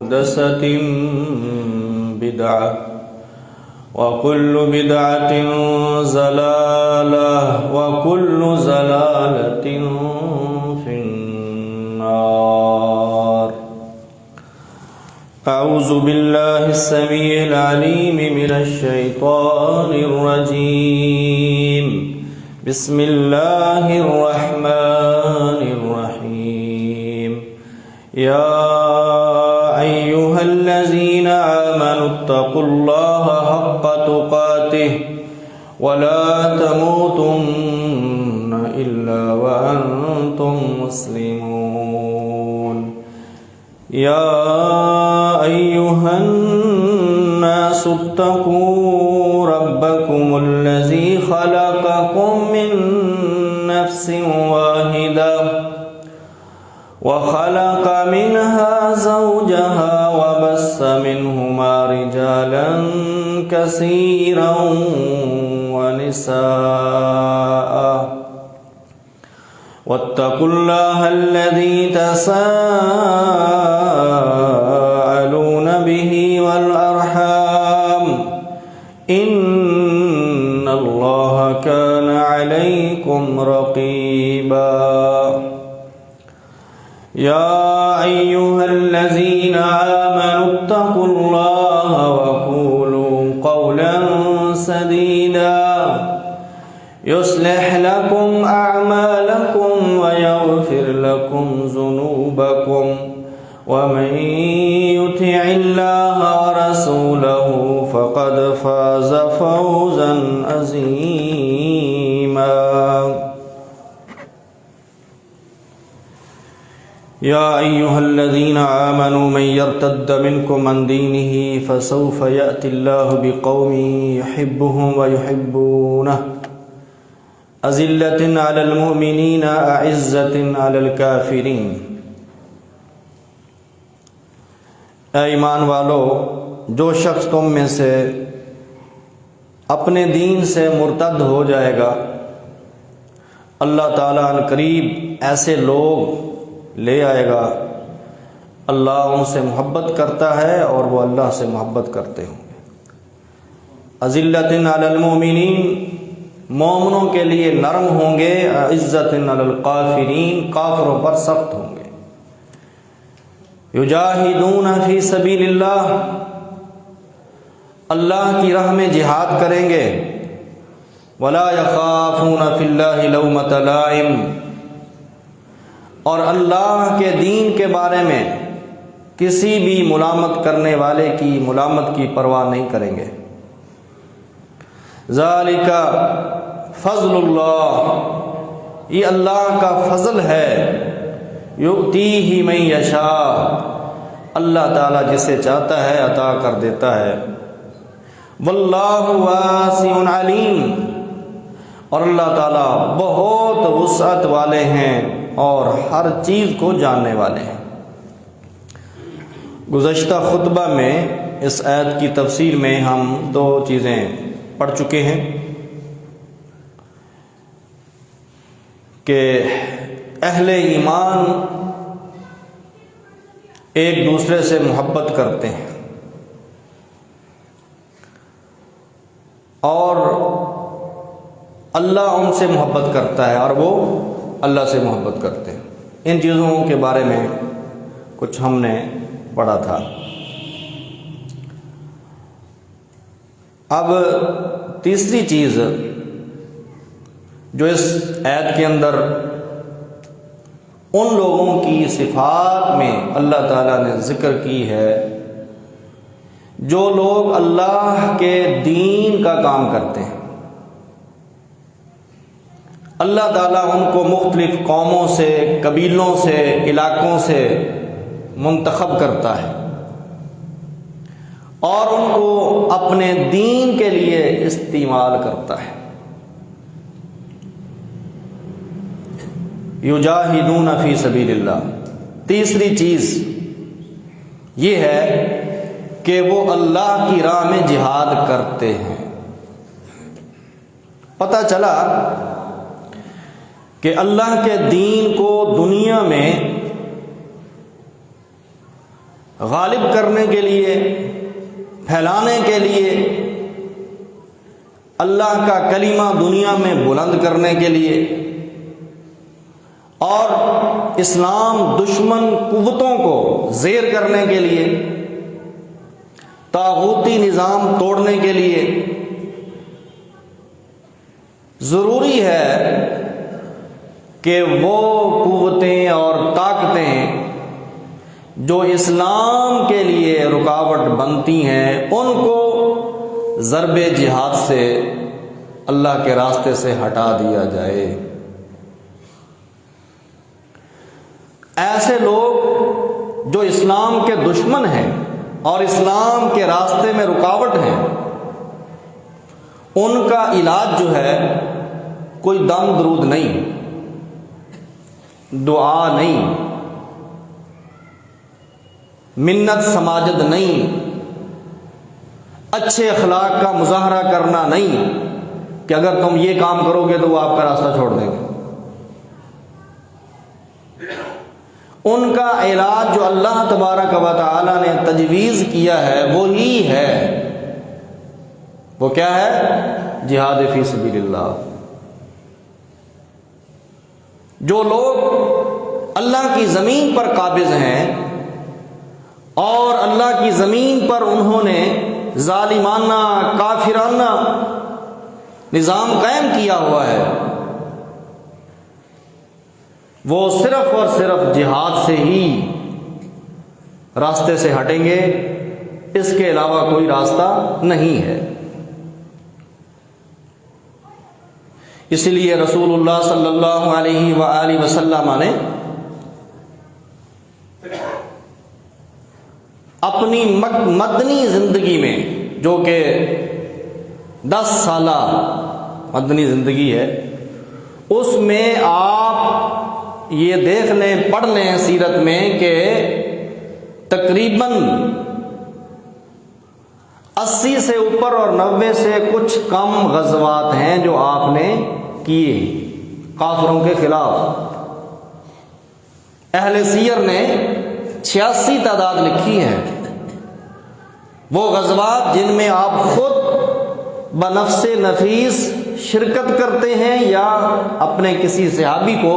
محدثة بدعة وكل بدعة ضلالة وكل ضلالة في النار. أعوذ بالله السميع العليم من الشيطان الرجيم. بسم الله الرحمن الرحيم. يا أيها الذين آمنوا اتقوا الله حق تقاته ولا تموتن إلا وأنتم مسلمون. يا أيها الناس اتقوا ربكم الذي خلقكم من نفس واحدة وخلق منها زوجها وبث منهما رجالا كثيرا ونساء واتقوا الله الذي تساءلون به والأرحام إن الله كان عليكم رقيبا. يا أيها الذين آمنوا اتقوا الله وقولوا قولا سديدا يصلح لكم أعمالكم ويغفر لكم ذنوبكم ومن يطع الله ورسوله فقد فاز فوزا عظيما. يا أيها الذين آمنوا من يرتد منكم عن دينه فسوف يأتي الله بقوم يحبهم ويحبونه أذلة على المؤمنين أعزة على الكافرين. اے ایمان والو، جو شخص تم میں سے اپنے دین سے مرتد ہو جائے گا، اللہ تعالیٰ عنہ قریب ایسے لوگ لے آئے گا، اللہ ان سے محبت کرتا ہے اور وہ اللہ سے محبت کرتے ہوں گے. اذلۃ علی المؤمنین، مومنوں کے لیے نرم ہوں گے، عزت علی الکافرین، کافروں پر سخت ہوں گے. یجاہدون فی سبیل اللہ، اللہ کی راہ میں جہاد کریں گے. ولا یخافون فی اللہ لومۃ لائم، اور اللہ کے دین کے بارے میں کسی بھی ملامت کرنے والے کی ملامت کی پرواہ نہیں کریں گے. ذالک فضل اللہ، یہ اللہ کا فضل ہے. یؤتیہ من یشاء، اللہ تعالیٰ جسے چاہتا ہے عطا کر دیتا ہے. واللہ واسع علیم، اور اللہ تعالیٰ بہت وسعت والے ہیں اور ہر چیز کو جاننے والے ہیں. گزشتہ خطبہ میں اس آیت کی تفسیر میں ہم دو چیزیں پڑھ چکے ہیں کہ اہل ایمان ایک دوسرے سے محبت کرتے ہیں اور اللہ ان سے محبت کرتا ہے اور وہ اللہ سے محبت کرتے ہیں. ان چیزوں کے بارے میں کچھ ہم نے پڑھا تھا. اب تیسری چیز جو اس آیت کے اندر ان لوگوں کی صفات میں اللہ تعالیٰ نے ذکر کی ہے جو لوگ اللہ کے دین کا کام کرتے ہیں. اللہ تعالیٰ ان کو مختلف قوموں سے، قبیلوں سے، علاقوں سے منتخب کرتا ہے اور ان کو اپنے دین کے لیے استعمال کرتا ہے. یجاہدون فی سبیل اللہ. تیسری چیز یہ ہے کہ وہ اللہ کی راہ میں جہاد کرتے ہیں. پتہ چلا کہ اللہ کے دین کو دنیا میں غالب کرنے کے لیے، پھیلانے کے لیے، اللہ کا کلمہ دنیا میں بلند کرنے کے لیے، اور اسلام دشمن قوتوں کو زیر کرنے کے لیے، طاغوتی نظام توڑنے کے لیے ضروری ہے کہ وہ قوتیں اور طاقتیں جو اسلام کے لیے رکاوٹ بنتی ہیں ان کو ضرب جہاد سے اللہ کے راستے سے ہٹا دیا جائے۔ ایسے لوگ جو اسلام کے دشمن ہیں اور اسلام کے راستے میں رکاوٹ ہیں، ان کا علاج جو ہے کوئی دم درود نہیں، دعا نہیں، منت سماجت نہیں، اچھے اخلاق کا مظاہرہ کرنا نہیں کہ اگر تم یہ کام کرو گے تو وہ آپ کا راستہ چھوڑ دیں گے۔ ان کا علاج جو اللہ تبارک و تعالی نے تجویز کیا ہے وہی ہے، وہ کیا ہے؟ جہاد فی سبیل اللہ۔ جو لوگ اللہ کی زمین پر قابض ہیں اور اللہ کی زمین پر انہوں نے ظالمانہ کافرانہ نظام قائم کیا ہوا ہے، وہ صرف اور صرف جہاد سے ہی راستے سے ہٹیں گے، اس کے علاوہ کوئی راستہ نہیں ہے۔ اس لیے رسول اللہ صلی اللہ علیہ وآلہ وسلم نے اپنی مدنی زندگی میں، جو کہ 10 سالہ مدنی زندگی ہے، اس میں آپ یہ دیکھ لیں، پڑھ لیں سیرت میں کہ تقریباً 80 سے اوپر اور 90 سے کچھ کم غزوات ہیں جو آپ نے کیے کافروں کے خلاف۔ اہل سیر نے 86 تعداد لکھی ہے، وہ غزوات جن میں آپ خود بنفس نفیس شرکت کرتے ہیں یا اپنے کسی صحابی کو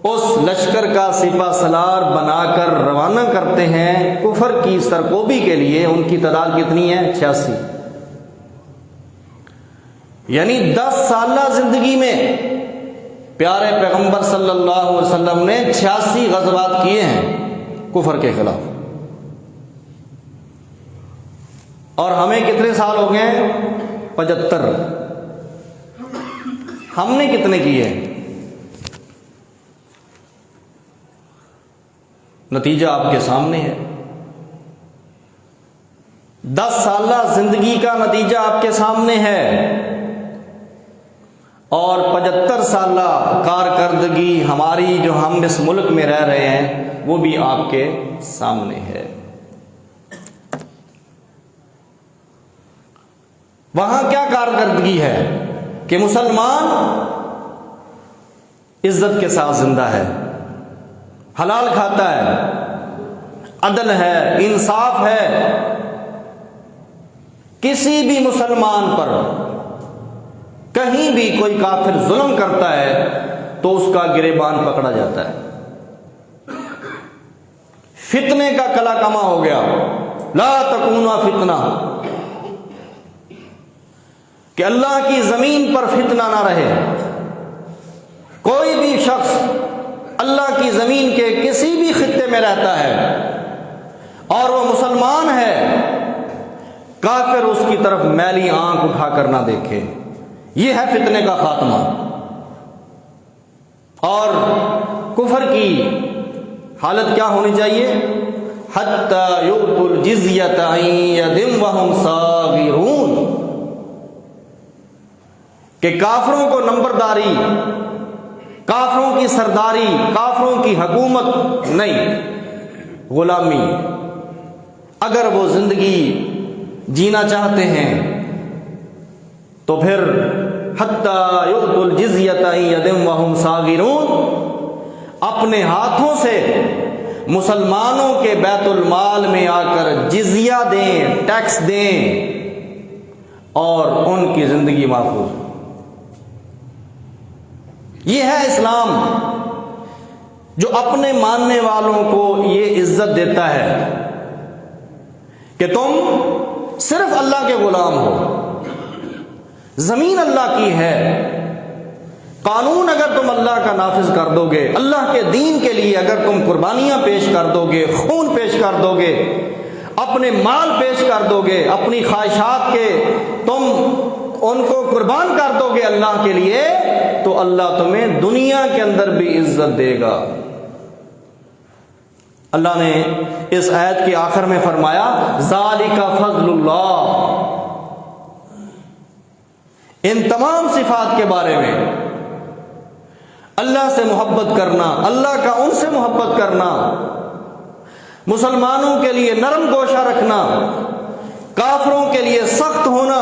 اس لشکر کا سپہ سالار بنا کر روانہ کرتے ہیں کفر کی سرکوبی کے لیے۔ ان کی تعداد کتنی ہے؟ 86۔ یعنی 10 سالہ زندگی میں پیارے پیغمبر صلی اللہ علیہ وسلم نے 86 غزوات کیے ہیں کفر کے خلاف۔ اور ہمیں کتنے سال ہو گئے؟ 75۔ ہم نے کتنے کیے؟ نتیجہ آپ کے سامنے ہے۔ 10 سالہ زندگی کا نتیجہ آپ کے سامنے ہے، اور 75 سالہ کارکردگی ہماری جو ہم اس ملک میں رہ رہے ہیں وہ بھی آپ کے سامنے ہے۔ وہاں کیا کارکردگی ہے کہ مسلمان عزت کے ساتھ زندہ ہے، حلال کھاتا ہے، عدل ہے، انصاف ہے۔ کسی بھی مسلمان پر کہیں بھی کوئی کافر ظلم کرتا ہے تو اس کا گریبان پکڑا جاتا ہے۔ فتنے کا کلا کما ہو گیا، لا تکونا فتنہ، کہ اللہ کی زمین پر فتنہ نہ رہے۔ کوئی بھی شخص اللہ کی زمین کے کسی بھی خطے میں رہتا ہے اور وہ مسلمان ہے، کافر اس کی طرف میلی آنکھ اٹھا کر نہ دیکھے۔ یہ ہے فتنے کا خاتمہ۔ اور کفر کی حالت کیا ہونی چاہیے؟ حتی یؤتوا الجزیۃ عن ید وہم صاغرون، کہ کافروں کو نمبرداری، کافروں کی سرداری، کافروں کی حکومت نہیں، غلامی۔ اگر وہ زندگی جینا چاہتے ہیں تو پھر حتی یؤتوا الجزیۃ عن ید وہم صاغرون، اپنے ہاتھوں سے مسلمانوں کے بیت المال میں آ کر جزیہ دیں، ٹیکس دیں اور ان کی زندگی محفوظ ہو۔ یہ ہے اسلام جو اپنے ماننے والوں کو یہ عزت دیتا ہے کہ تم صرف اللہ کے غلام ہو، زمین اللہ کی ہے، قانون اگر تم اللہ کا نافذ کر دو گے، اللہ کے دین کے لیے اگر تم قربانیاں پیش کر دو گے، خون پیش کر دو گے، اپنے مال پیش کر دو گے، اپنی خواہشات کے تم ان کو قربان کر دو گے اللہ کے لیے، تو اللہ تمہیں دنیا کے اندر بھی عزت دے گا۔ اللہ نے اس آیت کے آخر میں فرمایا ذالک فضل اللہ، ان تمام صفات کے بارے میں، اللہ سے محبت کرنا، اللہ کا ان سے محبت کرنا، مسلمانوں کے لیے نرم گوشہ رکھنا، کافروں کے لیے سخت ہونا،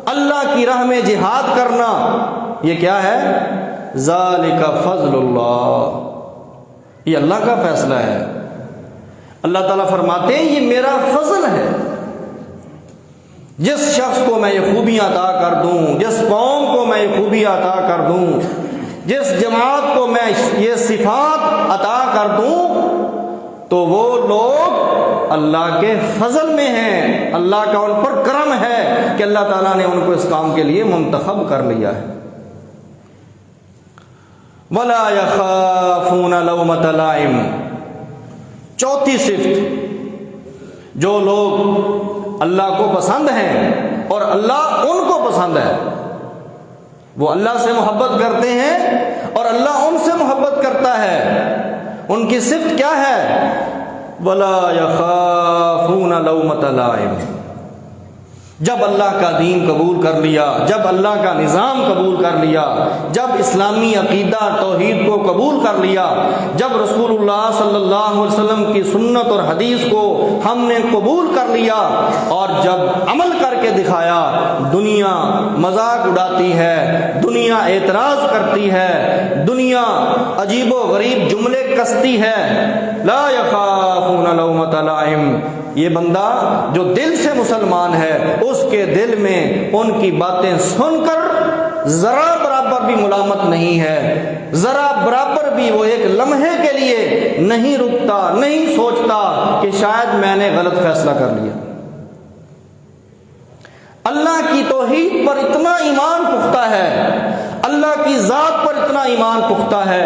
اللہ کی راہ میں جہاد کرنا، یہ کیا ہے؟ ذالک فضل اللہ، یہ اللہ کا فیصلہ ہے۔ اللہ تعالیٰ فرماتے ہیں یہ میرا فضل ہے، جس شخص کو میں یہ خوبیاں عطا کر دوں، جس قوم کو میں یہ خوبیاں عطا کر دوں، جس جماعت کو میں یہ صفات عطا کر دوں، تو وہ لوگ اللہ کے فضل میں ہیں، اللہ کا ان پر کرم ہے کہ اللہ تعالیٰ نے ان کو اس کام کے لیے منتخب کر لیا ہے۔ وَلَا يَخَافُونَ لَوْمَةَ لَائِمٍ، چوتھی صفت، جو لوگ اللہ کو پسند ہیں اور اللہ ان کو پسند ہے، وہ اللہ سے محبت کرتے ہیں اور اللہ ان سے محبت کرتا ہے، ان کی صفت کیا ہے؟ وَلَا يَخَافُونَ لَوْمَةَ لَائِمٍ، جب اللہ کا دین قبول کر لیا، جب اللہ کا نظام قبول کر لیا، جب اسلامی عقیدہ توحید کو قبول کر لیا، جب رسول اللہ صلی اللہ علیہ وسلم کی سنت اور حدیث کو ہم نے قبول کر لیا اور جب عمل کر کے دکھایا، دنیا مذاق اڑاتی ہے، دنیا اعتراض کرتی ہے، دنیا عجیب و غریب جملے کستی ہے۔ لا یخافون لومۃ لائم، یہ بندہ جو دل سے مسلمان ہے، اس کے دل میں ان کی باتیں سن کر ذرا برابر بھی ملامت نہیں ہے، ذرا برابر بھی وہ ایک لمحے کے لیے نہیں رکتا، نہیں سوچتا کہ شاید میں نے غلط فیصلہ کر لیا۔ اللہ کی توحید پر اتنا ایمان پختہ ہے، اللہ کی ذات پر اتنا ایمان پختہ ہے،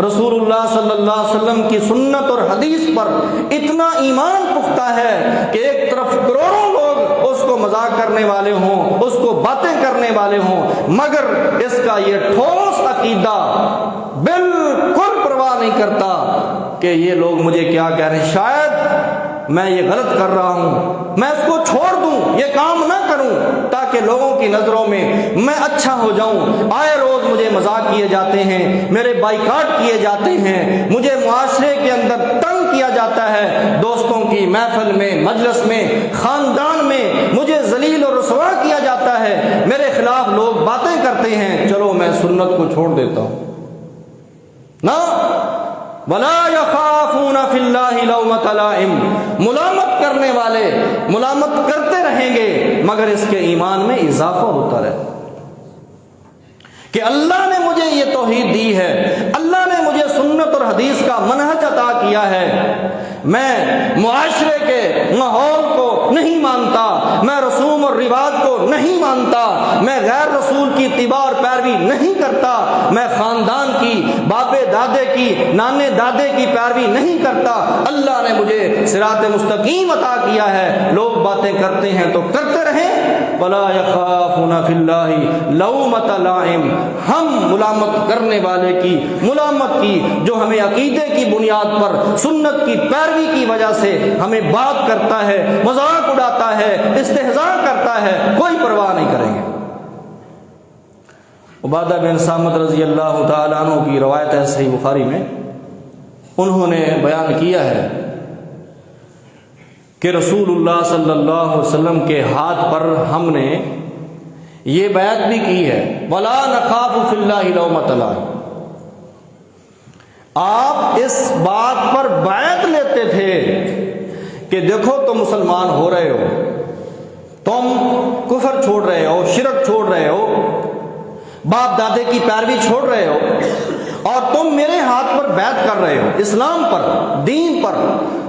رسول اللہ صلی اللہ علیہ وسلم کی سنت اور حدیث پر اتنا ایمان پختہ ہے کہ ایک طرف کروڑوں لوگ اس کو مذاق کرنے والے ہوں، اس کو باتیں کرنے والے ہوں، مگر اس کا یہ ٹھوس عقیدہ بالکل پرواہ نہیں کرتا کہ یہ لوگ مجھے کیا کہہ رہے ہیں، شاید میں یہ غلط کر رہا ہوں، میں اس کو چھوڑ دوں، یہ کام نہ کروں تاکہ لوگوں کی نظروں میں میں اچھا ہو جاؤں۔ آئے روز مجھے مذاق کیے جاتے ہیں، میرے بائیکاٹ کیے جاتے ہیں، مجھے معاشرے کے اندر تنگ کیا جاتا ہے، دوستوں کی محفل میں، مجلس میں، خاندان میں مجھے ذلیل اور رسوا کیا جاتا ہے، میرے خلاف لوگ باتیں کرتے ہیں، چلو میں سنت کو چھوڑ دیتا ہوں۔ نہ، وَلَا يَخَافُونَ فِي اللَّهِ لَوْمَةَ لَائِمٍ، ملامت کرنے والے ملامت کرتے رہیں گے مگر اس کے ایمان میں اضافہ ہوتا رہے کہ اللہ نے مجھے یہ توحید دی ہے، اللہ نے مجھے سنت اور حدیث کا منہج عطا کیا ہے، میں معاشرے کے ماحول کو نہیں مانتا، میں رسوم اور رواج کو نہیں مانتا، میں غیر رسول کی اتباع اور پیروی نہیں کرتا، میں خاندان کی، باپے دادے کی، نانے دادے کی پیروی نہیں کرتا، اللہ نے مجھے صراط مستقیم عطا کیا ہے، لوگ باتیں کرتے ہیں تو کرتے رہیں۔ وَلَا يَخَافُونَ فِي اللَّهِ لَوْمَةَ لَائِمٍ، ہم ملامت کرنے والے کی، ملامت کی جو ہمیں عقیدے کی بنیاد پر سنت کی پیروی کی وجہ سے ہمیں بات کرتا ہے، مذاق اڑاتا ہے، استہزاء کرتا ہے، کوئی پرواہ نہیں کریں گے۔ عبادہ بن صامت رضی اللہ تعالیٰ عنہ کی روایت ہے صحیح بخاری میں، انہوں نے بیان کیا ہے کہ رسول اللہ صلی اللہ علیہ وسلم کے ہاتھ پر ہم نے یہ بیعت بھی کی ہے، وَلَا نَخَافُ فِي اللَّهِ لَوْمَةَ لَائِمٍ، آپ اس بات پر بیعت لیتے تھے کہ دیکھو تم مسلمان ہو رہے ہو، تم کفر چھوڑ رہے ہو، شرک چھوڑ رہے ہو، باپ دادے کی پیروی چھوڑ رہے ہو، اور تم میرے ہاتھ پر بیعت کر رہے ہو، اسلام پر، دین پر،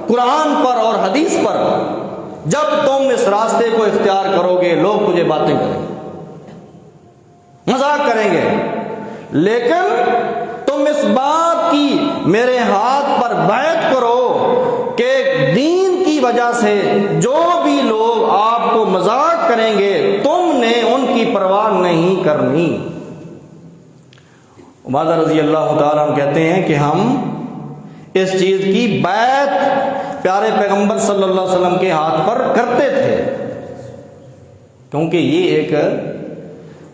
قرآن پر اور حدیث پر۔ جب تم اس راستے کو اختیار کرو گے لوگ تجھے باتیں کریں گے، مذاق کریں گے، لیکن تم اس بات کی میرے ہاتھ پر بیعت کرو کہ دین کی وجہ سے جو بھی لوگ آپ کو مذاق کریں گے تم نے ان کی پرواہ نہیں کرنی۔ عبادہ رضی اللہ تعالیٰ عنہ کہتے ہیں کہ ہم اس چیز کی بیعت پیارے پیغمبر صلی اللہ علیہ وسلم کے ہاتھ پر کرتے تھے، کیونکہ یہ ایک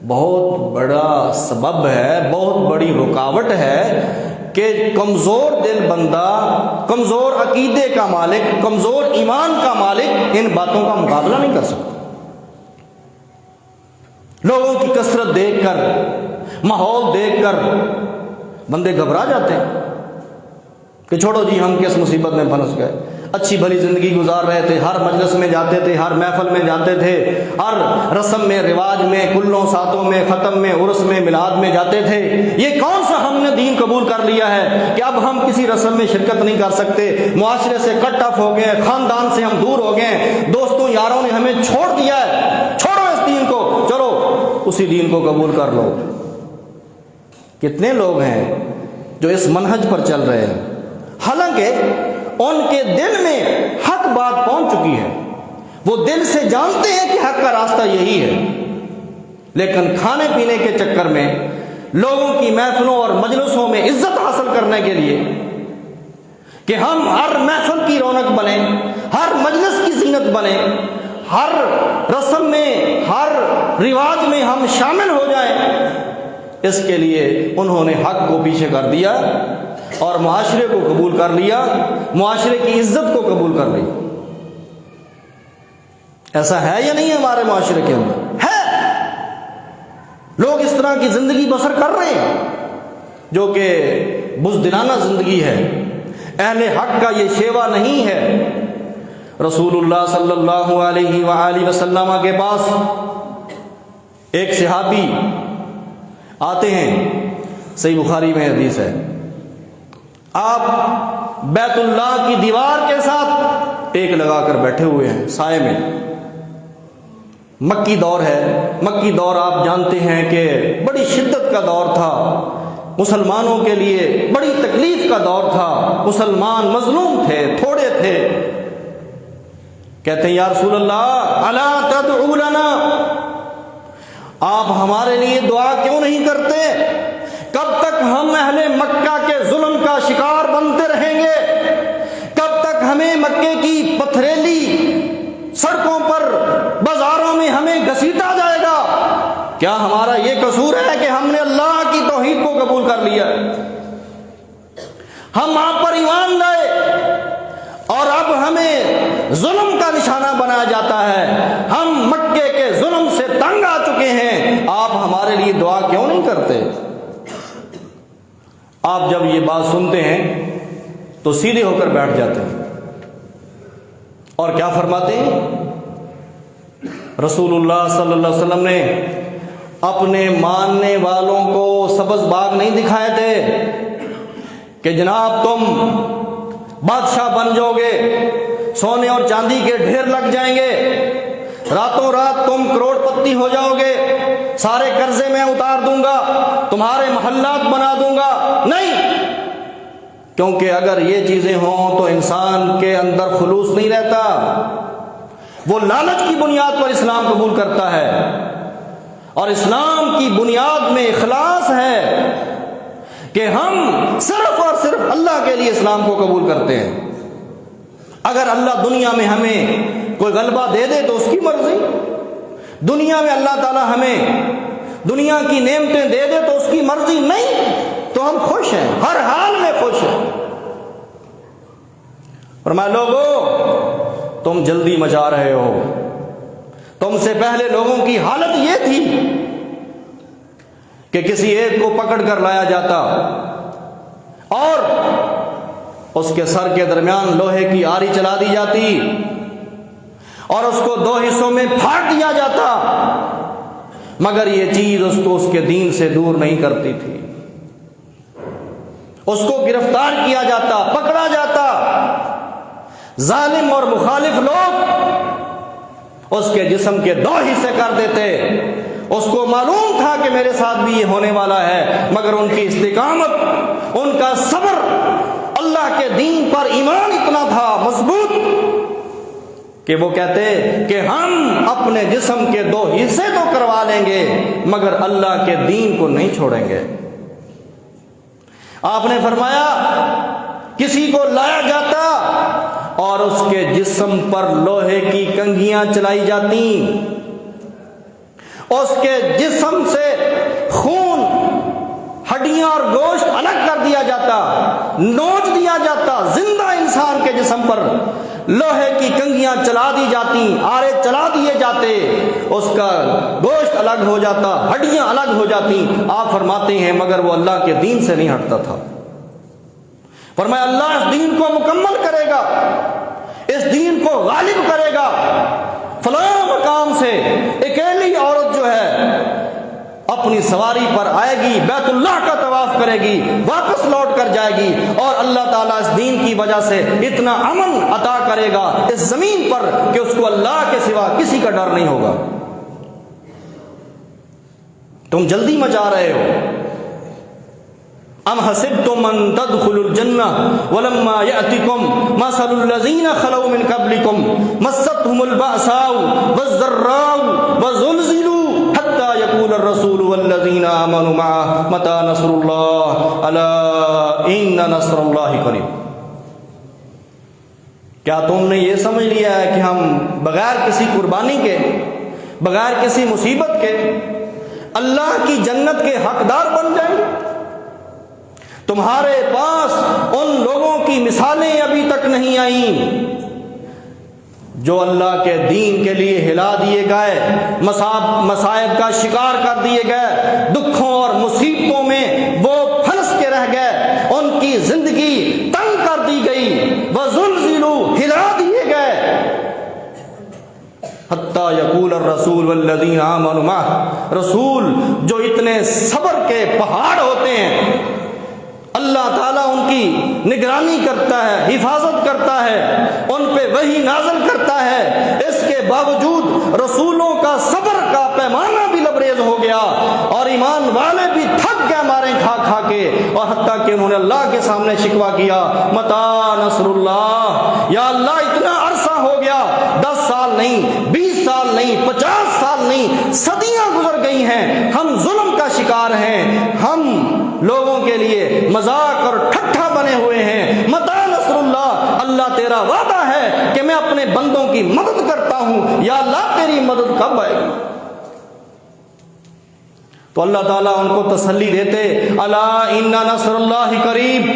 بہت بڑا سبب ہے، بہت بڑی رکاوٹ ہے کہ کمزور دل بندہ، کمزور عقیدے کا مالک، کمزور ایمان کا مالک ان باتوں کا مقابلہ نہیں کر سکتا۔ لوگوں کی کثرت دیکھ کر، ماحول دیکھ کر بندے گھبرا جاتے ہیں کہ چھوڑو جی ہم کس مصیبت میں پھنس گئے، اچھی بھلی زندگی گزار رہے تھے، ہر مجلس میں جاتے تھے، ہر محفل میں جاتے تھے، ہر رسم میں، رواج میں، کلوں ساتوں میں، ختم میں، عرس میں، میلاد میں جاتے تھے۔ یہ کون سا ہم نے دین قبول کر لیا ہے کہ اب ہم کسی رسم میں شرکت نہیں کر سکتے، معاشرے سے کٹ آف ہو گئے، خاندان سے ہم دور ہو گئے، دوستوں یاروں نے ہمیں چھوڑ دیا ہے، چھوڑو اس دین کو، چلو اسی دین کو قبول کر لو۔ کتنے لوگ ہیں جو اس منہج پر چل رہے ہیں، حالانکہ ان کے دل میں حق بات پہنچ چکی ہے، وہ دل سے جانتے ہیں کہ حق کا راستہ یہی ہے، لیکن کھانے پینے کے چکر میں، لوگوں کی محفلوں اور مجلسوں میں عزت حاصل کرنے کے لیے کہ ہم ہر محفل کی رونق بنیں، ہر مجلس کی زینت بنیں، ہر رسم میں، ہر رواج میں ہم شامل ہو جائیں، اس کے لیے انہوں نے حق کو پیچھے کر دیا اور معاشرے کو قبول کر لیا، معاشرے کی عزت کو قبول کر لیا۔ ایسا ہے یا نہیں ہمارے معاشرے کے اندر؟ ہے، لوگ اس طرح کی زندگی بسر کر رہے ہیں جو کہ بزدلانہ زندگی ہے، اہل حق کا یہ شیوا نہیں ہے۔ رسول اللہ صلی اللہ علیہ وآلہ وسلم کے پاس ایک صحابی آتے ہیں، صحیح بخاری میں حدیث ہے، آپ بیت اللہ کی دیوار کے ساتھ ٹیک لگا کر بیٹھے ہوئے ہیں سائے میں، مکی دور ہے، مکی دور آپ جانتے ہیں کہ بڑی شدت کا دور تھا، مسلمانوں کے لیے بڑی تکلیف کا دور تھا، مسلمان مظلوم تھے، تھوڑے تھے۔ کہتے ہیں یا رسول اللہ الا تدعو لنا، آپ ہمارے لیے دعا کیوں نہیں کرتے؟ کب تک ہم اہل مکہ کے ظلم کا شکار بنتے رہیں گے؟ کب تک ہمیں مکے کی پتھریلی سڑکوں پر، بازاروں میں ہمیں گھسیٹا جائے گا؟ کیا ہمارا یہ قصور ہے کہ ہم نے اللہ کی توحید کو قبول کر لیا، ہم آپ پر ایمان لائے اور اب ہمیں ظلم کا نشانہ بنایا جاتا ہے، ہم مکے کے ظلم سے تنگ آ چکے ہیں، آپ ہمارے لیے دعا کیوں نہیں کرتے؟ آپ جب یہ بات سنتے ہیں تو سیدھے ہو کر بیٹھ جاتے ہیں اور کیا فرماتے ہیں؟ رسول اللہ صلی اللہ علیہ وسلم نے اپنے ماننے والوں کو سبز باغ نہیں دکھائے تھے کہ جناب تم بادشاہ بن جاؤ گے، سونے اور چاندی کے ڈھیر لگ جائیں گے، راتوں رات تم کروڑ پتی ہو جاؤ گے، سارے قرضے میں اتار دوں گا، تمہارے محلات بنا دوں گا۔ نہیں، کیونکہ اگر یہ چیزیں ہوں تو انسان کے اندر خلوص نہیں رہتا، وہ لالچ کی بنیاد پر اسلام قبول کرتا ہے، اور اسلام کی بنیاد میں اخلاص ہے کہ ہم صرف اور صرف اللہ کے لیے اسلام کو قبول کرتے ہیں۔ اگر اللہ دنیا میں ہمیں کوئی غلبہ دے دے تو اس کی مرضی، دنیا میں اللہ تعالی ہمیں دنیا کی نعمتیں دے دے تو اس کی مرضی، نہیں تو ہم خوش ہیں، ہر حال میں خوش ہیں۔ فرمایا لوگو تم جلدی مچا رہے ہو، تم سے پہلے لوگوں کی حالت یہ تھی کہ کسی ایک کو پکڑ کر لایا جاتا، اور اس کے سر کے درمیان لوہے کی آری چلا دی جاتی اور اس کو دو حصوں میں پھاڑ دیا جاتا، مگر یہ چیز اس کو اس کے دین سے دور نہیں کرتی تھی۔ اس کو گرفتار کیا جاتا، پکڑا جاتا، ظالم اور مخالف لوگ اس کے جسم کے دو حصے کر دیتے۔ اس کو معلوم تھا کہ میرے ساتھ بھی یہ ہونے والا ہے، مگر ان کی استقامت، ان کا صبر، اللہ کے دین پر ایمان اتنا تھا مضبوط کہ وہ کہتے کہ ہم اپنے جسم کے دو حصے تو کروا لیں گے مگر اللہ کے دین کو نہیں چھوڑیں گے۔ آپ نے فرمایا کسی کو لایا جاتا اور اس کے جسم پر لوہے کی کنگھیاں چلائی جاتی، اس کے جسم سے خون، ہڈیاں اور گوشت الگ کر دیا جاتا، نوچ دیا جاتا، زندہ انسان کے جسم پر لوہے کی کنگھیاں چلا دی جاتی، آرے چلا دیے جاتے، اس کا گوشت الگ ہو جاتا، ہڈیاں الگ ہو جاتی۔ آپ فرماتے ہیں مگر وہ اللہ کے دین سے نہیں ہٹتا تھا۔ فرمایا اللہ اس دین کو مکمل کرے گا، اس دین کو غالب کرے گا۔ فلاں مقام سے اکیلی عورت جو ہے اپنی سواری پر آئے گی، بیت اللہ کا طواف کرے گی، واپس لوٹ کر جائے گی، اور اللہ تعالیٰ اس دین کی وجہ سے اتنا امن عطا کرے گا اس زمین پر کہ اس کو اللہ کے سوا کسی کا ڈر نہیں ہوگا۔ تم جلدی مچا رہے ہو۔ ام حسبتم ان تدخلوا الجنہ ولما یأتکم مثل الذین خلوا من قبلکم مستهم البأساء والضراء وزلزلوا حتى يقول الرسول والذین آمنوا معه متى نصر اللہ الا ان نصر اللہ قریب۔ کیا تم نے یہ سمجھ لیا ہے کہ ہم بغیر کسی قربانی کے، بغیر کسی مصیبت کے اللہ کی جنت کے حقدار بن جائیں گے؟ تمہارے پاس ان لوگوں کی مثالیں ابھی تک نہیں آئیں جو اللہ کے دین کے لیے ہلا دیے گئے، مصائب کا شکار کر دیے گئے، دکھوں اور مصیبتوں میں وہ پھنس کے رہ گئے، ان کی زندگی تنگ کر دی گئی، وزلزلوا، ہلا دیے گئے، حتیٰ یقول الرسول والذین آمنوا معہ، رسول جو اتنے صبر کے پہاڑ ہوتے ہیں، اللہ تعالیٰ ان کی نگرانی کرتا ہے، حفاظت کرتا ہے، ان پہ وحی نازل کرتا ہے، اس کے باوجود رسولوں کا صبر کا پیمانہ بھی لبریز ہو گیا اور ایمان والے بھی تھک گئے مارے کھا کھا کے، اور حتیٰ کہ انہوں نے اللہ کے سامنے شکوہ کیا، متی نصر اللہ، یا اللہ اتنا عرصہ ہو گیا، 10 سال نہیں، 20 سال نہیں، 50 سال نہیں، صدیاں گزر گئی ہیں، ہم ظلم کا شکار ہیں، ہم لوگوں کے لیے مذاق اور ٹھٹھا بنے ہوئے ہیں، متی نصر اللہ، اللہ تیرا وعدہ ہے کہ میں اپنے بندوں کی مدد کرتا ہوں، یا اللہ تیری مدد کب آئے گی؟ تو اللہ تعالیٰ ان کو تسلی دیتے، الا ان نصر اللہ قریب۔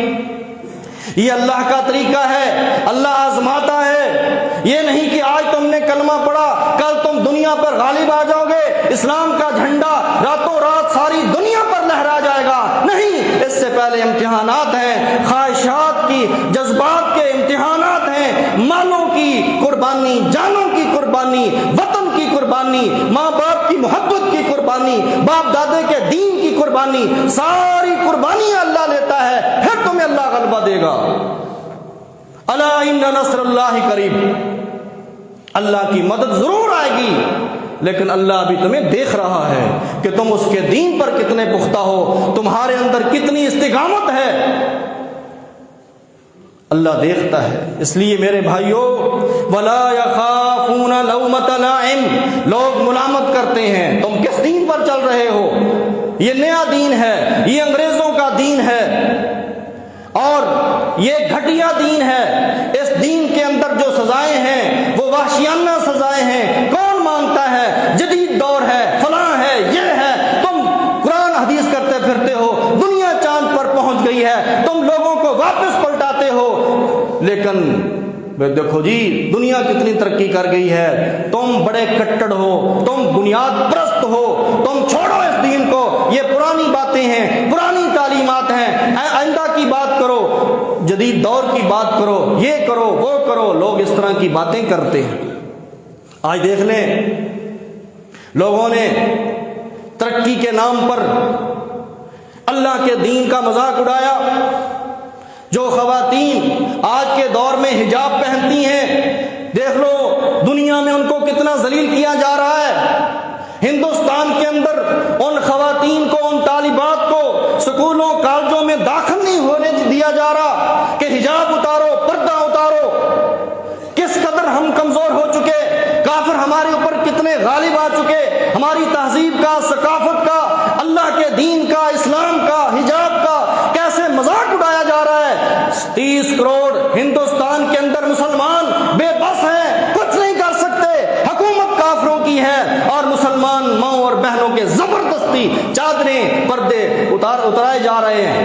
یہ اللہ کا طریقہ ہے، اللہ آزماتا ہے، یہ نہیں کہ آج تم نے کلمہ پڑھا کل تم دنیا پر غالب آ جاؤ گے، اسلام کا جھنڈا راتوں رات ساری دنیا پر لہرا جائے گا، نہیں، اس سے پہلے امتحانات ہیں، خواہشات کی، جذبات کے امتحانات ہیں، مالوں کی قربانی، جانوں کی قربانی، وطن کی قربانی، ماں باپ کی محبت کی قربانی، باپ دادے کے دین کی قربانی، ساری قربانیاں اللہ لیتا ہے، پھر تمہیں اللہ غلبہ دے گا۔ الا ان نصر اللہ قریب، اللہ کی مدد ضرور آئے گی، لیکن اللہ ابھی تمہیں دیکھ رہا ہے کہ تم اس کے دین پر کتنے پختہ ہو، تمہارے اندر کتنی استقامت ہے، اللہ دیکھتا ہے۔ اس لیے میرے بھائیوں، ولا یخافون لومۃ لائم، لوگ ملامت کرتے ہیں تم کس دین پر چل رہے ہو، یہ نیا دین ہے، یہ انگریزوں کا دین ہے اور یہ گھٹیا دین ہے، اس دین کے اندر جو سزائیں ہیں وہ وحشیانہ سزائیں ہیں، کون مانتا ہے، جدید دور ہے، فلاں ہے، یہ ہے، تم قرآن حدیث کرتے پھرتے ہو، دنیا چاند پر پہنچ گئی ہے، تم لوگوں کو واپس پلٹاتے ہو، لیکن دیکھو جی دنیا کتنی ترقی کر گئی ہے، تم بڑے کٹڑ ہو، تم بنیاد پرست ہو، تم چھوڑو اس دین کو، یہ پرانی باتیں ہیں، پرانی تعلیم تعلیمات ہیں، آئندہ کی بات کرو، جدید دور کی بات کرو، یہ کرو وہ کرو، لوگ اس طرح کی باتیں کرتے ہیں۔ آج دیکھ لیں، لوگوں نے ترقی کے نام پر اللہ کے دین کا مذاق اڑایا۔ جو خواتین آج کے دور میں حجاب پہنتی ہیں، دیکھ لو دنیا میں ان کو کتنا ذلیل کیا جا رہا ہے۔ ہندوستان کے اندر ان خواتین کو، ان طالبات کو سکولوں کالجوں میں داخل نہیں ہونے دیا جا رہا کہ حجاب اتارو، پردہ اتارو۔ کس قدر ہم کمزور ہو چکے، کافر ہمارے اوپر کتنے غالب آ چکے، ہماری تہذیب کا، ثقافت کا، اللہ کے دین کا، اسلام کا، حجاب کا کیسے مذاق اڑایا جا رہا ہے۔ 30 کروڑ ہندوستان کے اندر مسلمان بے بس ہیں، کچھ نہیں کر سکتے، حکومت کافروں کی ہے، اور مسلمان ماؤں اور بہنوں کے زبردستی چادریں، پردے اترائے جا رہے ہیں۔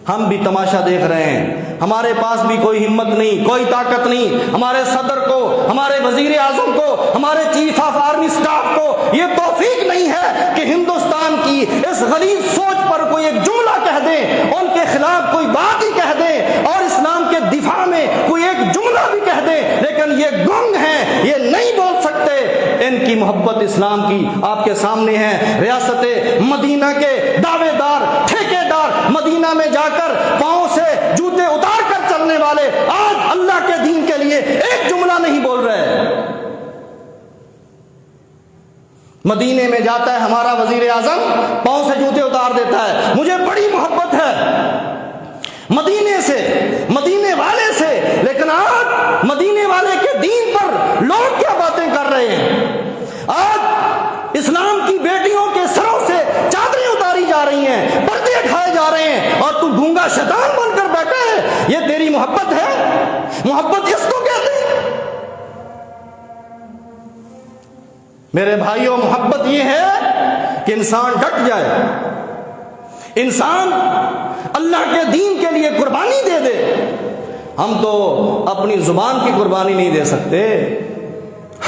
ہم بھی تماشا دیکھ رہے ہیں، ہمارے پاس بھی کوئی ہمت نہیں، کوئی طاقت نہیں۔ ہمارے صدر کو، ہمارے وزیر اعظم کو، ہمارے چیف آف آرمی سٹاف کو یہ توفیق نہیں ہے کہ ہندوستان کی اس غلیظ سوچ پر کوئی ایک جملہ کہہ دیں، ان کے خلاف کوئی بات ہی کہہ دیں، اور اسلام کے دفاع میں کوئی ایک جملہ بھی کہہ دیں، لیکن یہ گنگ ہیں، یہ نہیں بول سکتے۔ ان کی محبت اسلام کی آپ کے سامنے ہے۔ ریاست مدینہ کے دعوے دار، ٹھیکے دار، مدینہ میں جا کر پاؤں سے جوتے اتار کر چلنے والے آج اللہ کے دین کے لیے ایک جملہ نہیں بول رہے۔ مدینے میں جاتا ہے ہمارا وزیر اعظم، پاؤں سے جوتے اتار دیتا ہے۔ مجھے بڑی محبت ہے مدینے سے، مدینے والے سے، لیکن آج مدینے والے کے دین پر لوگ کیا باتیں کر رہے ہیں۔ آج اسلام کی بیٹیوں کے سروں سے چادریں اتاری جا رہی ہیں، پردے اٹھائے جا رہے ہیں، اور تو گونگا شیطان بن کر بیٹھا ہے۔ یہ تیری محبت ہے؟ محبت اس کو کہتے ہیں؟ میرے بھائیوں، محبت یہ ہے کہ انسان ڈٹ جائے، انسان اللہ کے دین کے لیے قربانی دے دے۔ ہم تو اپنی زبان کی قربانی نہیں دے سکتے،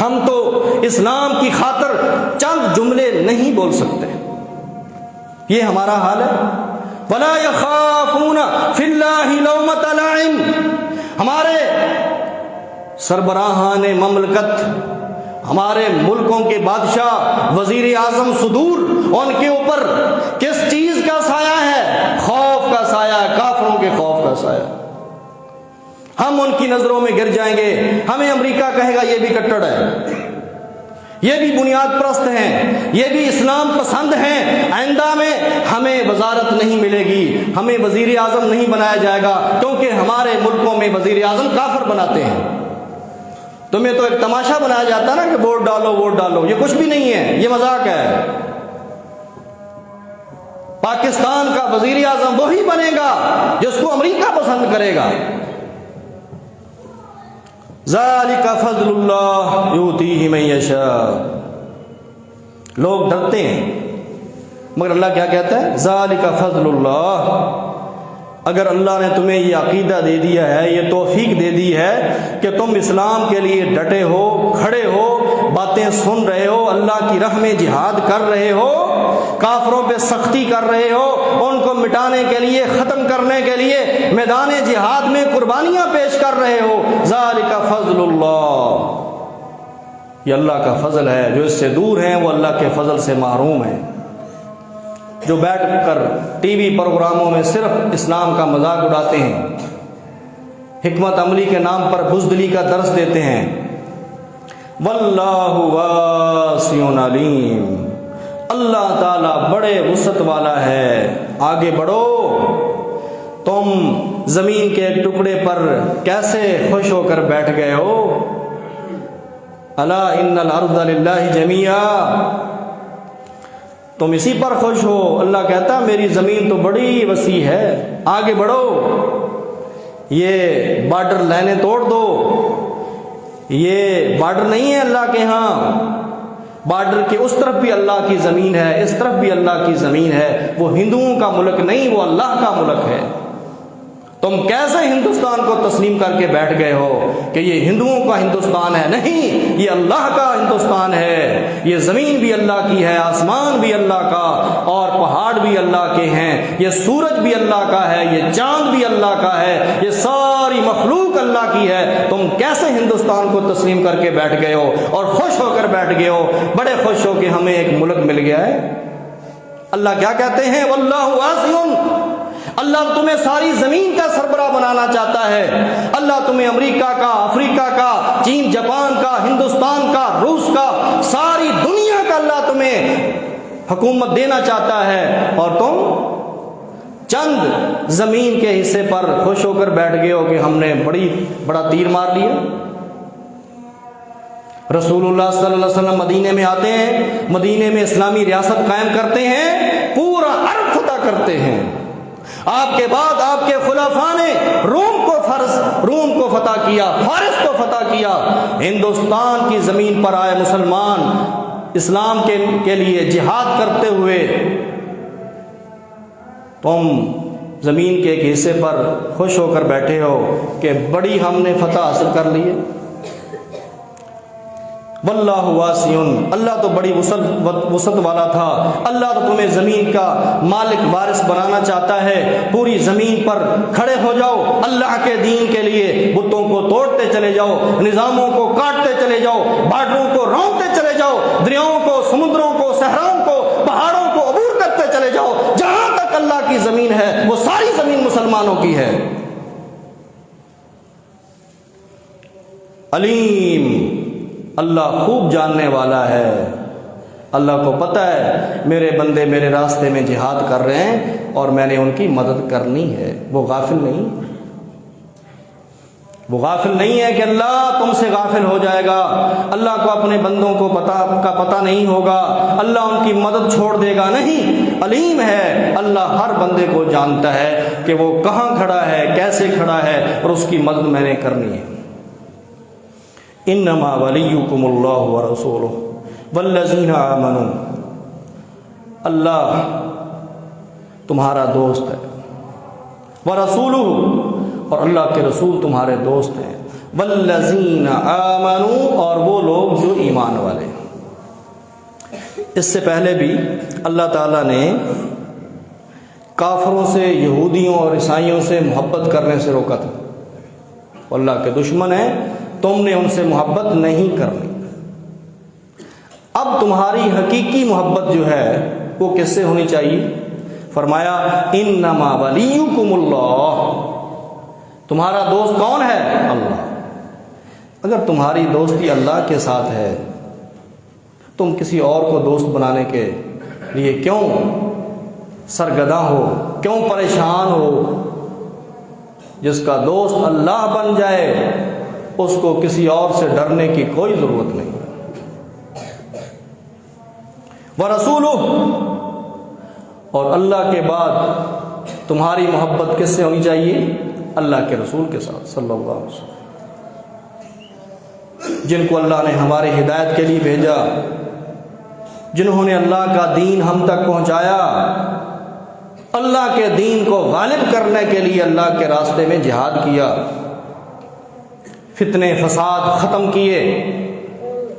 ہم تو اسلام کی خاطر چند جملے نہیں بول سکتے۔ یہ ہمارا حال ہے۔ وَلَا يَخَافُونَ فِي اللَّهِ لَوْمَةَ لَائِمٍ۔ ہمارے سربراہان مملکت، ہمارے ملکوں کے بادشاہ، وزیر اعظم صدور، ان کے اوپر کس چیز کا سایہ ہے؟ خوف کا سایہ، کافروں کے خوف کا سایہ۔ ہم ان کی نظروں میں گر جائیں گے، ہمیں امریکہ کہے گا یہ بھی کٹڑ ہے، یہ بھی بنیاد پرست ہیں، یہ بھی اسلام پسند ہیں، آئندہ میں ہمیں وزارت نہیں ملے گی، ہمیں وزیر اعظم نہیں بنایا جائے گا، کیونکہ ہمارے ملکوں میں وزیر اعظم کافر بناتے ہیں۔ تمہیں تو ایک تماشا بنایا جاتا نا کہ ووٹ ڈالو ووٹ ڈالو، یہ کچھ بھی نہیں ہے، یہ مذاق ہے۔ پاکستان کا وزیر اعظم وہی بنے گا جس کو امریکہ پسند کرے گا۔ ذالک فضل اللہ یؤتیہ من یشاء۔ لوگ ڈرتے ہیں، مگر اللہ کیا کہتا ہے؟ ذالک فضل اللہ۔ اگر اللہ نے تمہیں یہ عقیدہ دے دیا ہے، یہ توفیق دے دی ہے کہ تم اسلام کے لیے ڈٹے ہو، کھڑے ہو، باتیں سن رہے ہو، اللہ کی راہ میں جہاد کر رہے ہو، کافروں پہ سختی کر رہے ہو، ان کو مٹانے کے لیے، ختم کرنے کے لیے میدان جہاد میں قربانیاں پیش کر رہے ہو، ذالک فضل اللہ۔ یہ اللہ کا فضل ہے۔ جو اس سے دور ہیں وہ اللہ کے فضل سے محروم ہیں۔ جو بیٹھ کر ٹی وی پروگراموں میں صرف اسلام کا مذاق اڑاتے ہیں، حکمت عملی کے نام پر بزدلی کا درس دیتے ہیں۔ واللہ واسع علیم۔ اللہ تعالیٰ بڑے وسعت والا ہے۔ آگے بڑھو۔ تم زمین کے ایک ٹکڑے پر کیسے خوش ہو کر بیٹھ گئے ہو؟ الا ان الارض للہ جمیعا۔ تم اسی پر خوش ہو۔ اللہ کہتا میری زمین تو بڑی وسیع ہے، آگے بڑھو، یہ بارڈر لائنیں توڑ دو۔ یہ بارڈر نہیں ہے اللہ کے ہاں، بارڈر کے اس طرف بھی اللہ کی زمین ہے، اس طرف بھی اللہ کی زمین ہے۔ وہ ہندوؤں کا ملک نہیں، وہ اللہ کا ملک ہے۔ تم کیسے ہندوستان کو تسلیم کر کے بیٹھ گئے ہو کہ یہ ہندوؤں کا ہندوستان ہے؟ نہیں، یہ اللہ کا ہندوستان ہے۔ یہ زمین بھی اللہ کی ہے، آسمان بھی اللہ کا، اور پہاڑ بھی اللہ کے ہیں، یہ سورج بھی اللہ کا ہے، یہ چاند بھی اللہ کا ہے، یہ ساری مخلوق اللہ کی ہے۔ تم کیسے ہندوستان کو تسلیم کر کے بیٹھ گئے ہو اور خوش ہو کر بیٹھ گئے ہو، بڑے خوش ہو کہ ہمیں ایک ملک مل گیا ہے؟ اللہ کیا کہتے ہیں؟ واللہ واسع، اللہ تمہیں ساری زمین کا سربراہ بنانا چاہتا ہے۔ اللہ تمہیں امریکہ کا، افریقہ کا، چین، جاپان کا، ہندوستان کا، روس کا، ساری دنیا کا اللہ تمہیں حکومت دینا چاہتا ہے، اور تم چند زمین کے حصے پر خوش ہو کر بیٹھ گئے ہو کہ ہم نے بڑا تیر مار لیا۔ رسول اللہ صلی اللہ علیہ وسلم مدینے میں آتے ہیں، مدینے میں اسلامی ریاست قائم کرتے ہیں، پورا عرب فتح کرتے ہیں۔ آپ کے بعد آپ کے خلفاء نے روم کو فتح کیا، فارس کو فتح کیا۔ ہندوستان کی زمین پر آئے مسلمان اسلام کے لیے جہاد کرتے ہوئے، تم زمین کے ایک حصے پر خوش ہو کر بیٹھے ہو کہ بڑی ہم نے فتح حاصل کر لی ہے۔ واللہ واسع، اللہ تو بڑی وسعت والا تھا۔ اللہ تو تمہیں زمین کا مالک وارث بنانا چاہتا ہے۔ پوری زمین پر کھڑے ہو جاؤ اللہ کے دین کے لیے، بتوں کو توڑتے چلے جاؤ، نظاموں کو کاٹتے چلے جاؤ، بارڈروں کو رونقتے چلے جاؤ، دریاؤں کو، سمندروں کو، صحراؤں کو، پہاڑوں کو عبور کرتے چلے جاؤ۔ جہاں تک اللہ کی زمین ہے وہ ساری زمین مسلمانوں کی ہے۔ علیم، اللہ خوب جاننے والا ہے۔ اللہ کو پتہ ہے میرے بندے میرے راستے میں جہاد کر رہے ہیں اور میں نے ان کی مدد کرنی ہے۔ وہ غافل نہیں ہے کہ اللہ تم سے غافل ہو جائے گا۔ اللہ کو اپنے بندوں کو پتہ نہیں ہوگا، اللہ ان کی مدد چھوڑ دے گا نہیں۔ علیم ہے، اللہ ہر بندے کو جانتا ہے کہ وہ کہاں کھڑا ہے، کیسے کھڑا ہے، اور اس کی مدد میں نے کرنی ہے۔ انما ولیکم اللہ ورسولہ والذین آمنوا، اللہ تمہارا دوست ہے، ورسولہ، اور اللہ کے رسول تمہارے دوست ہیں، والذین آمنوا، اور وہ لوگ جو ایمان والے ہیں۔ اس سے پہلے بھی اللہ تعالیٰ نے کافروں سے، یہودیوں اور عیسائیوں سے محبت کرنے سے روکا تھا۔ اللہ کے دشمن ہیں، تم نے ان سے محبت نہیں کرنی۔ اب تمہاری حقیقی محبت جو ہے وہ کس سے ہونی چاہیے؟ فرمایا انما ولیکم اللہ، تمہارا دوست کون ہے؟ اللہ۔ اگر تمہاری دوستی اللہ کے ساتھ ہے، تم کسی اور کو دوست بنانے کے لیے کیوں سرگرداں ہو، کیوں پریشان ہو؟ جس کا دوست اللہ بن جائے اس کو کسی اور سے ڈرنے کی کوئی ضرورت نہیں۔ وَرَسُولُهُ، اور اللہ کے بعد تمہاری محبت کس سے ہونی چاہیے؟ اللہ کے رسول کے ساتھ صلی اللہ علیہ وسلم، جن کو اللہ نے ہمارے ہدایت کے لیے بھیجا، جنہوں نے اللہ کا دین ہم تک پہنچایا، اللہ کے دین کو غالب کرنے کے لیے اللہ کے راستے میں جہاد کیا، فتنے فساد ختم کیے،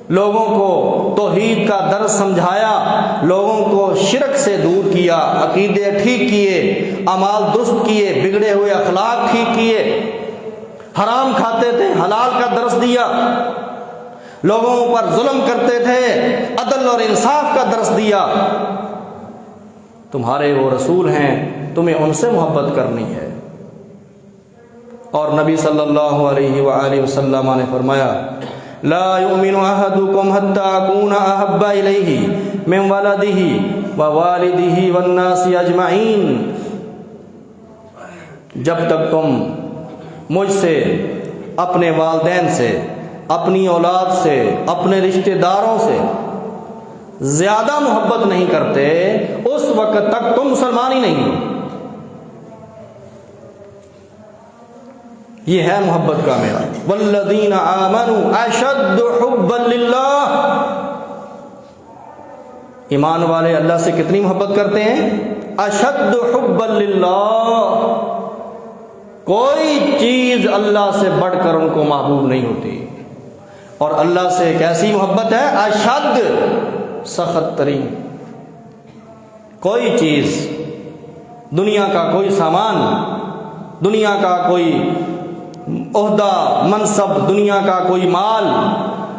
لوگوں کو توحید کا درس سمجھایا، لوگوں کو شرک سے دور کیا، عقیدے ٹھیک کیے، اعمال درست کیے، بگڑے ہوئے اخلاق ٹھیک کیے، حرام کھاتے تھے حلال کا درس دیا، لوگوں پر ظلم کرتے تھے عدل اور انصاف کا درس دیا۔ تمہارے وہ رسول ہیں، تمہیں ان سے محبت کرنی ہے۔ اور نبی صلی اللہ علیہ وآلہ وسلم نے فرمایا لا یؤمن احدکم حتی اکون احب الیہ من ولدہ ووالدہ والناس اجمعین، جب تک تم مجھ سے، اپنے والدین سے، اپنی اولاد سے، اپنے رشتہ داروں سے زیادہ محبت نہیں کرتے، اس وقت تک تم مسلمان ہی نہیں ہو۔ یہ ہے محبت کا معیار۔ والذین آمنوا اشد حبا للہ، ایمان والے اللہ سے کتنی محبت کرتے ہیں؟ اشد حبا للہ، کوئی چیز اللہ سے بڑھ کر ان کو محبوب نہیں ہوتی. اور اللہ سے ایک ایسی محبت ہے اشد، سخت ترین. کوئی چیز، دنیا کا کوئی سامان، دنیا کا کوئی عہدہ منصب، دنیا کا کوئی مال،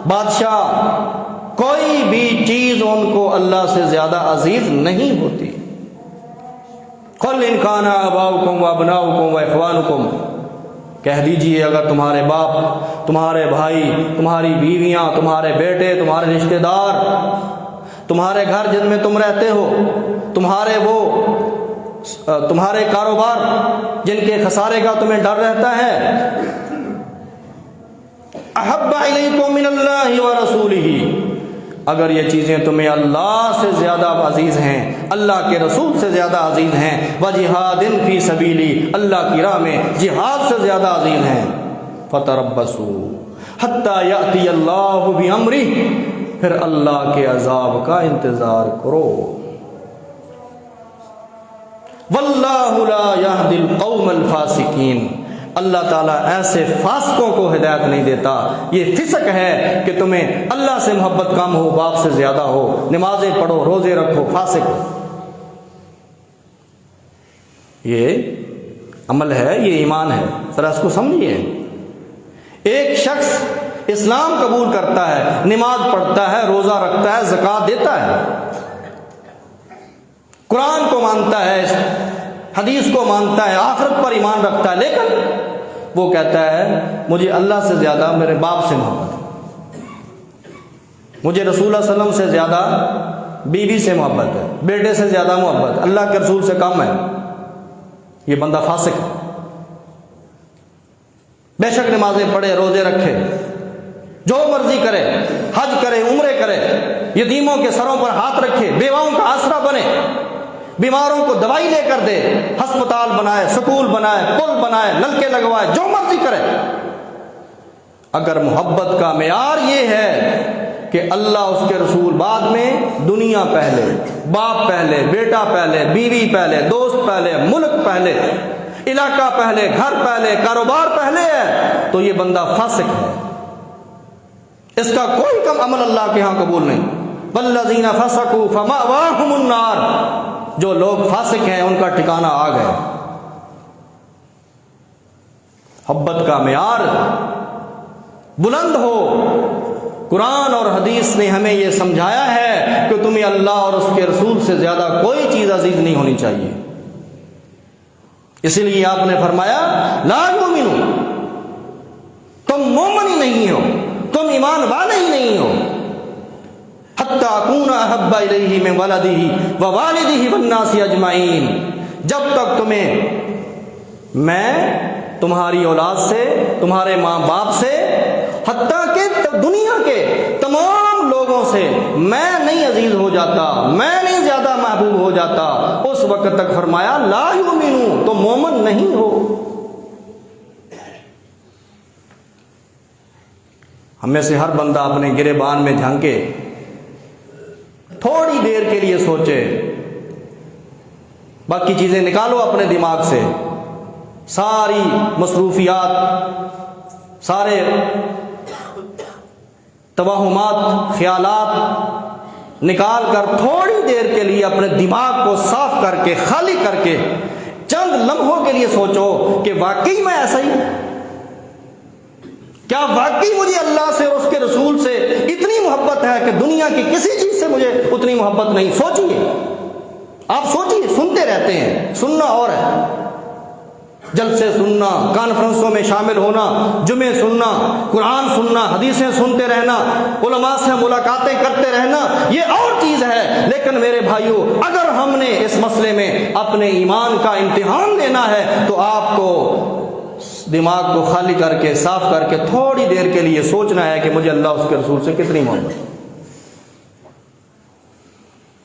بادشاہ، کوئی بھی چیز ان کو اللہ سے زیادہ عزیز نہیں ہوتی. قل ان کان آباؤکم وابناؤکم واخوانکم، کہہ دیجئے اگر تمہارے باپ، تمہارے بھائی، تمہاری بیویاں، تمہارے بیٹے، تمہارے رشتہ دار، تمہارے گھر جن میں تم رہتے ہو، تمہارے کاروبار جن کے خسارے کا تمہیں ڈر رہتا ہے، احب الیکم من اللہ ورسولہ، اگر یہ چیزیں تمہیں اللہ سے زیادہ عزیز ہیں، اللہ کے رسول سے زیادہ عزیز ہیں، وجہاد فی سبیلی، اللہ کی راہ میں جہاد سے زیادہ عزیز ہیں، فتربصوا حتی یأتی اللہ بامرہ، پھر اللہ کے عذاب کا انتظار کرو. واللہ لا یہدی القوم الفاسقین، اللہ تعالیٰ ایسے فاسقوں کو ہدایت نہیں دیتا. یہ فسق ہے کہ تمہیں اللہ سے محبت کم ہو، باپ سے زیادہ ہو، نمازیں پڑھو، روزے رکھو، فاسق ہو. یہ عمل ہے، یہ ایمان ہے، ذرا اس کو سمجھیے. ایک شخص اسلام قبول کرتا ہے، نماز پڑھتا ہے، روزہ رکھتا ہے، زکوٰۃ دیتا ہے، قرآن کو مانتا ہے، حدیث کو مانتا ہے، آخرت پر ایمان رکھتا ہے، لیکن وہ کہتا ہے مجھے اللہ سے زیادہ میرے باپ سے محبت ہے، مجھے رسول اللہ صلی اللہ علیہ وسلم سے زیادہ بیوی سے محبت ہے، بیٹے سے زیادہ محبت، اللہ کے رسول سے کم ہے. یہ بندہ فاسق ہے. بے شک نمازیں پڑھے، روزے رکھے، جو مرضی کرے، حج کرے، عمرے کرے، یتیموں کے سروں پر ہاتھ رکھے، بیواؤں کا آسرا بنے، بیماروں کو دوائی لے کر دے، ہسپتال بنائے، سکول بنائے، پل بنائے، نلکے لگوائے، جو مرضی کرے. اگر محبت کا معیار یہ ہے کہ اللہ، اس کے رسول بعد میں، دنیا پہلے، باپ پہلے، بیٹا پہلے، بیوی پہلے، دوست پہلے، ملک پہلے، علاقہ پہلے، گھر پہلے، کاروبار پہلے ہے، تو یہ بندہ فاسق ہے. اس کا کوئی کم عمل اللہ کے ہاں قبول نہیں. والذین فسقوا فمأواہم النار، جو لوگ فاسق ہیں ان کا ٹھکانہ آگ ہے. محبت کا معیار بلند ہو. قرآن اور حدیث نے ہمیں یہ سمجھایا ہے کہ تمہیں اللہ اور اس کے رسول سے زیادہ کوئی چیز عزیز نہیں ہونی چاہیے. اسی لیے آپ نے فرمایا لا یؤمنون، تم مومن ہی نہیں ہو، تم ایمان والے ہی نہیں ہو، حتی اکون احب الیہ من ولدہ ووالدہ والناس اجمعین، جب تک تمہیں میں تمہاری اولاد سے، تمہارے ماں باپ سے، حتیٰ کہ دنیا کے تمام لوگوں سے میں نہیں عزیز ہو جاتا، میں نہیں زیادہ محبوب ہو جاتا، اس وقت تک فرمایا لا یؤمنون، تم مومن نہیں ہو. ہم میں سے ہر بندہ اپنے گریبان میں جھانکے، تھوڑی دیر کے لیے سوچے، باقی چیزیں نکالو اپنے دماغ سے، ساری مصروفیات، سارے توہمات، خیالات نکال کر تھوڑی دیر کے لیے اپنے دماغ کو صاف کر کے، خالی کر کے، چند لمحوں کے لیے سوچو کہ واقعی میں ایسا ہی ہوں. کیا واقعی مجھے اللہ سے اور اس کے رسول سے اتنی محبت ہے کہ دنیا کی کسی چیز سے مجھے اتنی محبت نہیں؟ سوچئے، آپ سوچئے. سنتے رہتے ہیں، سننا اور ہے، جلسے سننا، کانفرنسوں میں شامل ہونا، جمعے سننا، قرآن سننا، حدیثیں سنتے رہنا، علماء سے ملاقاتیں کرتے رہنا، یہ اور چیز ہے. لیکن میرے بھائیوں، اگر ہم نے اس مسئلے میں اپنے ایمان کا امتحان لینا ہے تو آپ کو دماغ کو خالی کر کے، صاف کر کے، تھوڑی دیر کے لیے سوچنا ہے کہ مجھے اللہ اس کے رسول سے کتنی محبت ہے.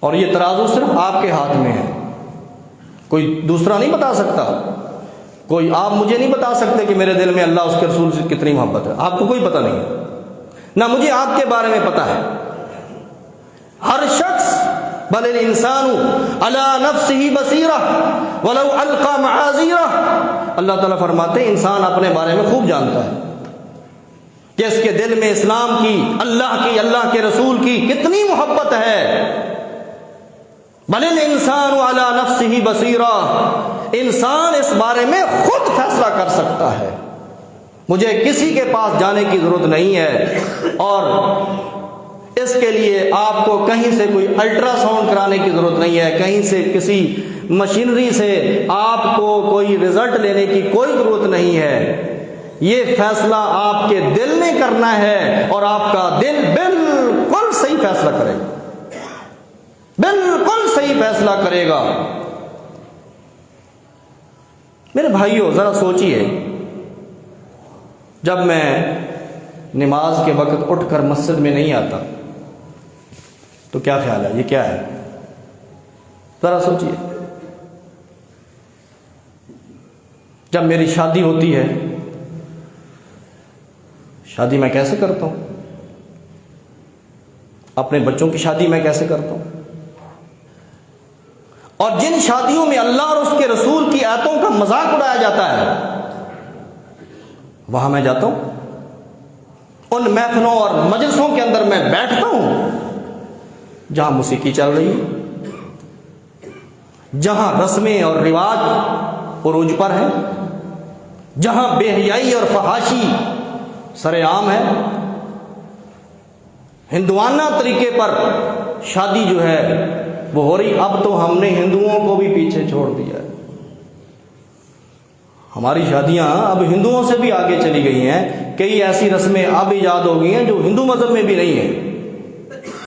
اور یہ ترازو صرف آپ کے ہاتھ میں ہے، کوئی دوسرا نہیں بتا سکتا. کوئی آپ مجھے نہیں بتا سکتے کہ میرے دل میں اللہ اس کے رسول سے کتنی محبت ہے. آپ کو کوئی پتہ نہیں ہے، نہ مجھے آپ کے بارے میں پتہ ہے. ہر شخص بل الانسان علی نفسہ بصیرہ ولو القى معاذیرہ، اللہ تعالیٰ فرماتے ہیں انسان اپنے بارے میں خوب جانتا ہے کہ اس کے دل میں اسلام کی، اللہ کے رسول کی کتنی محبت ہے۔ بل الانسان علی نفسہ بصیرہ، انسان اس بارے میں خود فیصلہ کر سکتا ہے، مجھے کسی کے پاس جانے کی ضرورت نہیں ہے، اور اس کے لیے آپ کو کہیں سے کوئی الٹرا ساؤنڈ کرانے کی ضرورت نہیں ہے، کہیں سے کسی مشینری سے آپ کو کوئی رزلٹ لینے کی کوئی ضرورت نہیں ہے۔ یہ فیصلہ آپ کے دل نے کرنا ہے، اور آپ کا دل بالکل صحیح فیصلہ کرے گا، بالکل صحیح فیصلہ کرے گا۔ میرے بھائیوں ذرا سوچئے، جب میں نماز کے وقت اٹھ کر مسجد میں نہیں آتا تو کیا خیال ہے، یہ کیا ہے؟ ذرا سوچئے۔ جب میری شادی ہوتی ہے، شادی میں کیسے کرتا ہوں، اپنے بچوں کی شادی میں کیسے کرتا ہوں، اور جن شادیوں میں اللہ اور اس کے رسول کی آیتوں کا مذاق اڑایا جاتا ہے وہاں میں جاتا ہوں، ان محفلوں اور مجلسوں کے اندر میں بیٹھتا ہوں جہاں موسیقی چل رہی ہے، جہاں رسمیں اور رواج عروج پر ہیں، جہاں بے حیائی اور فحاشی سر عام ہے، ہندوانہ طریقے پر شادی جو ہے وہ ہو رہی۔ اب تو ہم نے ہندوؤں کو بھی پیچھے چھوڑ دیا ہے، ہماری شادیاں اب ہندوؤں سے بھی آگے چلی گئی ہیں، کئی ایسی رسمیں اب ایجاد ہو گئی ہیں جو ہندو مذہب میں بھی نہیں ہیں۔